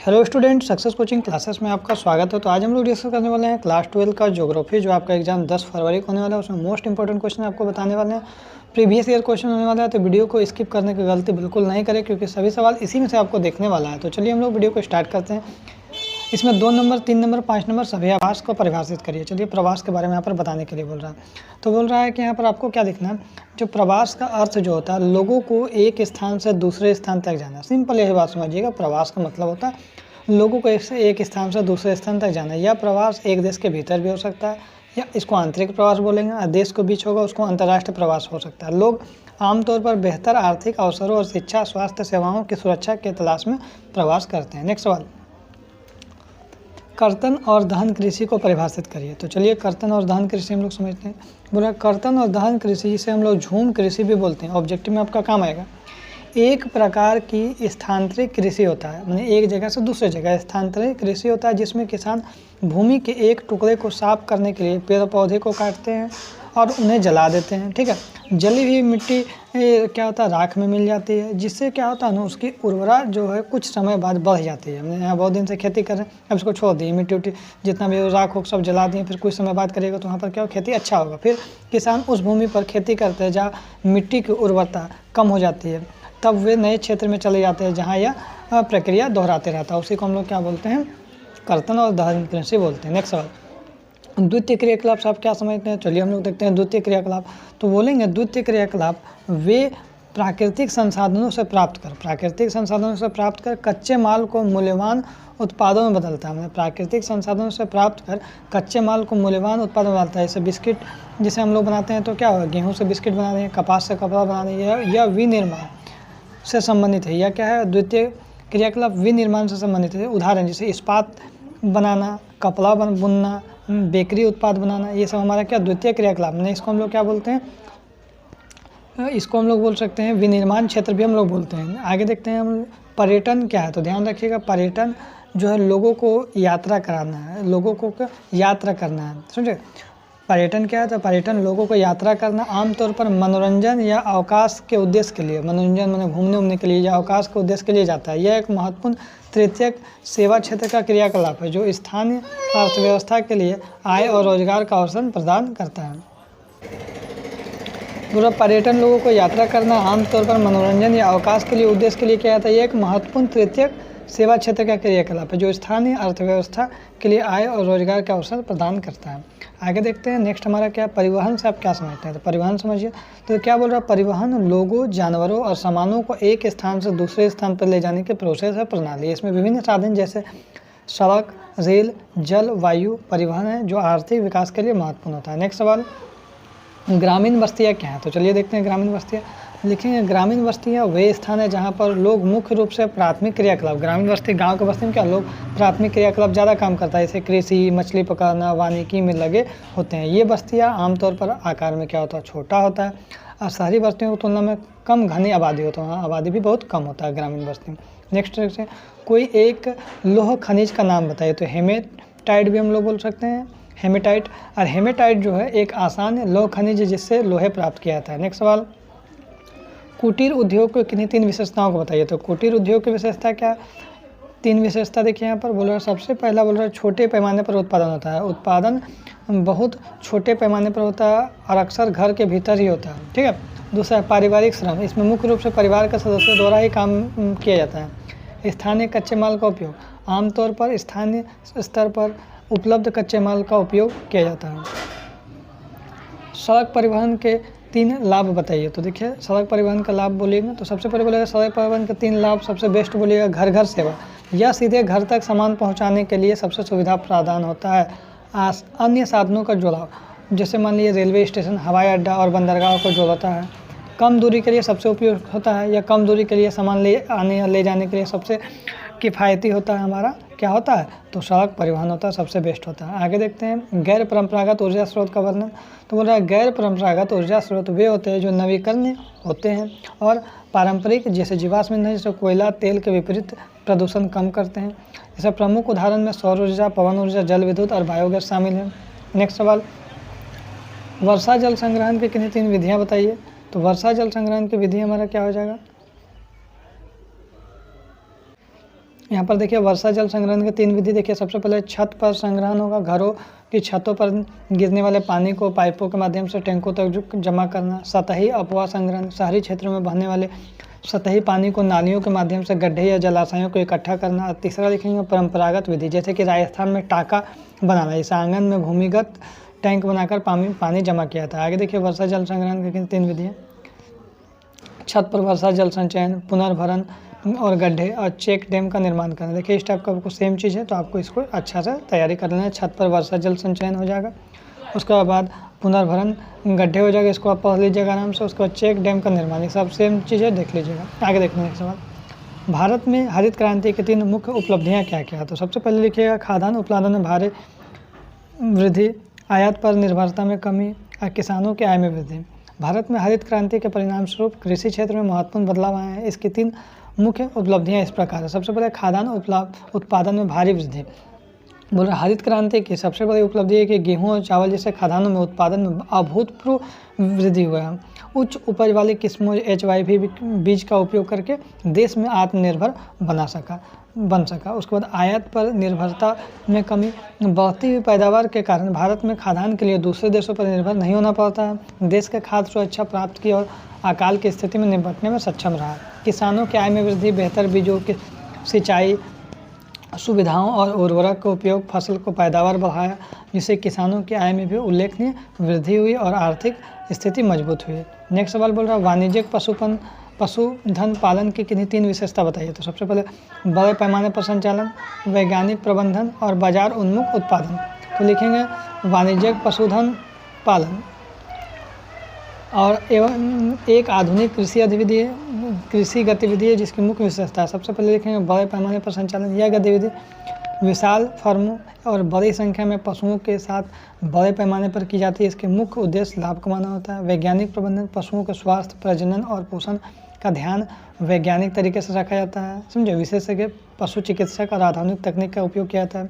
Hello student, success coaching classes में आपका स्वागत है। तो आज हम लोग डिस्कस करने वाले हैं क्लास 12 का ज्योग्राफी, जो आपका एग्जाम 10 फरवरी को होने वाला है। उसमें मोस्ट इंपॉर्टेंट क्वेश्चन आपको बताने वाले हैं, प्रीवियस ईयर क्वेश्चन होने वाला है। तो वीडियो को स्किप करने की गलती बिल्कुल नहीं करें, क्योंकि सभी सवाल इसी में से आपको देखने वाला है। तो चलिए हम लोग वीडियो को स्टार्ट करते हैं। इसमें 2 नंबर, 3 नंबर, 5 नंबर सभी प्रवास को परिभाषित करिए। चलिए प्रवास के बारे में यहाँ पर बताने के लिए बोल रहा है। तो बोल रहा है कि यहाँ पर आपको क्या देखना है, जो प्रवास का अर्थ जो होता है, लोगों को एक स्थान से दूसरे स्थान तक जाना। सिंपल यही बात समझिएगा, प्रवास का मतलब होता है लोगों को एक स्थान से दूसरे स्थान तक जाना। यह प्रवास एक देश के भीतर भी हो सकता है, या इसको आंतरिक प्रवास बोलेंगे, और देश के बीच होगा उसको अंतर्राष्ट्रीय प्रवास हो सकता है। लोग आमतौर पर बेहतर आर्थिक अवसरों और शिक्षा, स्वास्थ्य सेवाओं की सुरक्षा के तलाश में प्रवास करते हैं। नेक्स्ट सवाल, कर्तन और दहन कृषि को परिभाषित करिए। तो चलिए कर्तन और दहन कृषि हम लोग समझते हैं। बोला कर्तन और दहन कृषि, जिसे हम लोग झूम कृषि भी बोलते हैं, ऑब्जेक्टिव में आपका काम आएगा। एक प्रकार की स्थानांतरित कृषि होता है, माने एक जगह से दूसरे जगह स्थानांतरित कृषि होता है, जिसमें किसान भूमि के एक टुकड़े को साफ करने के लिए पेड़ पौधे को काटते हैं और उन्हें जला देते हैं। ठीक है, जली हुई मिट्टी क्या होता है, राख में मिल जाती है, जिससे क्या होता है ना, उसकी उर्वरता जो है कुछ समय बाद बढ़ जाती है। हमने यहाँ बहुत दिन से खेती कर रहे हैं, अब इसको छोड़ दिए, मिट्टी उट्टी जितना भी राख हो सब जला दिए, फिर कुछ समय बाद करेगा तो वहाँ पर क्या हो, खेती अच्छा होगा। फिर किसान उस भूमि पर खेती करते हैं जहाँ मिट्टी की उर्वरता कम हो जाती है, तब वे नए क्षेत्र में चले जाते हैं जहाँ यह प्रक्रिया दोहराते रहता है। उसी को हम लोग क्या बोलते हैं, कर्तन और दहन कृषि बोलते हैं। नेक्स्ट सवाल, द्वितीय क्रियाकलाप से आप क्या समझते हैं। चलिए हम लोग देखते हैं द्वितीय क्रियाकलाप। तो बोलेंगे द्वितीय क्रियाकलाप वे प्राकृतिक संसाधनों से प्राप्त कर कच्चे माल को मूल्यवान उत्पादों में बदलता है। प्राकृतिक संसाधनों से प्राप्त कर कच्चे माल को मूल्यवान उत्पादन में बदलता है। जैसे बिस्किट जिसे हम लोग बनाते हैं, तो क्या होगा, गेहूँ से बिस्किट बना रहे हैं, कपास से कपड़ा बना रहे हैं, यह विनिर्माण से संबंधित है। यह क्या है, द्वितीय क्रियाकलाप विनिर्माण से संबंधित है। उदाहरण जैसे इस्पात बनाना, कपड़ा बुनना, बेकरी उत्पाद बनाना, ये सब हमारा क्या द्वितीय क्रियाकलाप है। इसको हम लोग क्या बोलते हैं, इसको हम लोग बोल सकते हैं विनिर्माण क्षेत्र भी हम लोग बोलते हैं। आगे देखते हैं हम पर्यटन क्या है। तो ध्यान रखिएगा, पर्यटन जो है लोगों को यात्रा कराना है, लोगों को यात्रा करना है, समझे। पर्यटन क्या है, तो पर्यटन लोगों को यात्रा करना, आमतौर पर मनोरंजन या अवकाश के उद्देश्य के लिए, मनोरंजन माने घूमने के लिए या अवकाश के उद्देश्य के लिए जाता है। यह एक महत्वपूर्ण तृतीयक सेवा क्षेत्र का क्रियाकलाप है, जो स्थानीय अर्थव्यवस्था के लिए आय और रोजगार का अवसर प्रदान करता है। पूरा पर्यटन लोगों को यात्रा करना, आमतौर पर मनोरंजन या अवकाश के लिए उद्देश्य के लिए किया जाता है। यह एक महत्वपूर्ण तृतीयक सेवा क्षेत्र का क्रियाकलाप है, जो स्थानीय अर्थव्यवस्था के लिए आय और रोजगार का अवसर प्रदान करता है। आगे देखते हैं नेक्स्ट हमारा क्या, परिवहन से आप क्या समझते हैं। तो परिवहन समझिए, तो क्या बोल रहा है, परिवहन लोगों, जानवरों और सामानों को एक स्थान से दूसरे स्थान पर ले जाने की प्रोसेस है, प्रणाली। इसमें विभिन्न साधन जैसे सड़क, रेल, जल, वायु परिवहन है, जो आर्थिक विकास के लिए महत्वपूर्ण होता है। नेक्स्ट सवाल, ग्रामीण बस्तियाँ क्या हैं। तो चलिए देखते हैं ग्रामीण बस्तियाँ। लिखेंगे ग्रामीण बस्तियाँ वे स्थान है जहाँ पर लोग मुख्य रूप से प्राथमिक क्रियाकलाप, ग्रामीण बस्ती गांव के बस्ती में क्या लोग प्राथमिक क्रियाकलाप ज़्यादा काम करता है, जैसे कृषि, मछली पकड़ना, वानिकी में लगे होते हैं। ये बस्तियाँ आमतौर पर आकार में क्या होता है, छोटा होता है, और शहरी बस्तियों की तुलना में कम घनी आबादी होता है, आबादी भी बहुत कम होता है ग्रामीण बस्ती में। नेक्स्ट से कोई एक लौह खनिज का नाम बताइए। तो हेमेटाइट भी हम लोग बोल सकते हैं, हेमेटाइट। और हेमेटाइट जो है एक आसान लौह खनिज है जिससे लोहे प्राप्त किया जाता है। नेक्स्ट सवाल, कुटीर उद्योग को किन्हीं 3 विशेषताओं को बताइए। तो कुटीर उद्योग की विशेषता क्या, 3 विशेषता देखिए यहाँ पर बोल रहा है। सबसे पहला बोल रहा है छोटे पैमाने पर उत्पादन होता है, उत्पादन बहुत छोटे पैमाने पर होता है और अक्सर घर के भीतर ही होता है। ठीक है। दूसरा पारिवारिक श्रम, इसमें मुख्य रूप से परिवार के सदस्यों द्वारा ही काम किया जाता है। स्थानीय कच्चे माल का उपयोग, आमतौर पर स्थानीय स्तर पर उपलब्ध कच्चे माल का उपयोग किया जाता है। सड़क परिवहन के 3 लाभ बताइए। तो देखिए सड़क परिवहन का लाभ बोलिएगा तो सबसे पहले बोलेगा सड़क परिवहन के 3 लाभ। सबसे बेस्ट बोलिएगा घर घर सेवा, यह सीधे घर तक सामान पहुंचाने के लिए सबसे सुविधा प्रदान होता है। अन्य साधनों का जुड़ाव, जैसे मान लीजिए रेलवे स्टेशन, हवाई अड्डा और बंदरगाह को जोड़ता है। कम दूरी के लिए सबसे उपयुक्त होता है, या कम दूरी के लिए सामान ले जाने के लिए सबसे किफ़ायती होता है हमारा क्या होता है, तो सड़क परिवहन होता है, सबसे बेस्ट होता है। आगे देखते हैं गैर परंपरागत ऊर्जा स्रोत का वर्णन। तो बोल रहा है गैर परंपरागत ऊर्जा स्रोत वे होते हैं जो नवीकरणीय होते हैं और पारंपरिक जैसे जीवाश्म ईंधन जैसे कोयला, तेल के विपरीत प्रदूषण कम करते हैं। जैसे प्रमुख उदाहरण में सौर ऊर्जा, पवन ऊर्जा, जल विद्युत और बायोगैस शामिल हैं। नेक्स्ट सवाल, वर्षा जल संग्रहण की किन्हीं 3 विधियाँ बताइए। तो वर्षा जल संग्रहण की विधि हमारा क्या हो जाएगा, यहाँ पर देखिए वर्षा जल संग्रहण की 3 विधि देखिए। सबसे पहले छत पर संग्रहण होगा, घरों की छतों पर गिरने वाले पानी को पाइपों के माध्यम से टैंकों तक जमा करना। सतही अपवाह संग्रहण, शहरी क्षेत्रों में बहने वाले सतही पानी को नालियों के माध्यम से गड्ढे या जलाशयों को इकट्ठा करना। तीसरा लिखेंगे परंपरागत विधि, जैसे कि राजस्थान में टाका बनाना, इस आंगन में भूमिगत टैंक बनाकर पानी जमा किया था। आगे देखिए वर्षा जल संग्रहण की 3 विधियाँ। छत पर वर्षा जल संचयन, पुनर्भरण और गड्ढे और चेक डैम का निर्माण करना। देखिए इस टाइप का आपको सेम चीज़ है, तो आपको इसको अच्छा से तैयारी कर लेना है। छत पर वर्षा जल संचयन हो जाएगा, उसके बाद पुनर्भरण, गड्ढे हो जाएगा, इसको आप पढ़ लीजिएगा आराम से। उसके बाद चेक डैम का निर्माण, ये सब सेम चीज़ है, देख लीजिएगा। आगे देखने एक सवाल, भारत में हरित क्रांति की 3 मुख्य उपलब्धियाँ क्या क्या है। तो सबसे पहले लिखिएगा खाद्यान्न उत्पादन में भारी वृद्धि, आयात पर निर्भरता में कमी और किसानों की आय में वृद्धि। भारत में हरित क्रांति के परिणाम स्वरूप कृषि क्षेत्र में महत्वपूर्ण बदलाव आए हैं। इसकी 3 मुख्य उपलब्धियां इस प्रकार है। सबसे पहले खाद्यान्न उत्पादन में भारी वृद्धि। बोल रहा हरित क्रांति की सबसे बड़ी उपलब्धि है कि गेहूं और चावल जैसे खाद्यान्नों में उत्पादन में अभूतपूर्व वृद्धि हुआ है। उच्च उपज वाली किस्मों HYV बीज का उपयोग करके देश में आत्मनिर्भर बन सका। उसके बाद आयात पर निर्भरता में कमी, बढ़ती हुई पैदावार के कारण भारत में खाद्यान्न के लिए दूसरे देशों पर निर्भर नहीं होना पड़ता है। देश के खाद्य सुरक्षा प्राप्त की और अकाल की स्थिति में निपटने में सक्षम रहा। किसानों की आय में वृद्धि, बेहतर बीजों की सिंचाई सुविधाओं और उर्वरक का उपयोग फसल को पैदावार बढ़ाया, जिससे किसानों की आय में भी उल्लेखनीय वृद्धि हुई और आर्थिक स्थिति मजबूत हुई। नेक्स्ट सवाल बोल रहा है वाणिज्यिक पशुधन पालन की किन्हीं 3 विशेषता बताइए। तो सबसे पहले बड़े पैमाने पर संचालन, वैज्ञानिक प्रबंधन और बाजार उन्मुख उत्पादन। तो लिखेंगे वाणिज्यिक पशुधन पालन और एवं एक आधुनिक कृषि गतिविधि है जिसकी मुख्य विशेषता है। सबसे पहले लिखेंगे बड़े पैमाने पर संचालन। यह गतिविधि विशाल फर्मों और बड़ी संख्या में पशुओं के साथ बड़े पैमाने पर की जाती है। इसके मुख्य उद्देश्य लाभ कमाना होता है। वैज्ञानिक प्रबंधन, पशुओं के स्वास्थ्य, प्रजनन और पोषण का ध्यान वैज्ञानिक तरीके से रखा जाता है। समझे, विशेषज्ञ पशु चिकित्सक और आधुनिक तकनीक का उपयोग किया जाता है।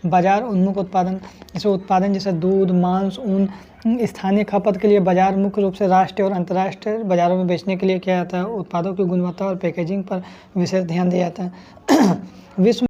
बाजार उन्मुख उत्पादन, जैसे उत्पादन जैसे दूध, मांस, ऊन स्थानीय खपत के लिए बाजार मुख्य रूप से राष्ट्रीय और अंतर्राष्ट्रीय बाजारों में बेचने के लिए किया जाता है। उत्पादों की गुणवत्ता और पैकेजिंग पर विशेष ध्यान दिया जाता है। विश्व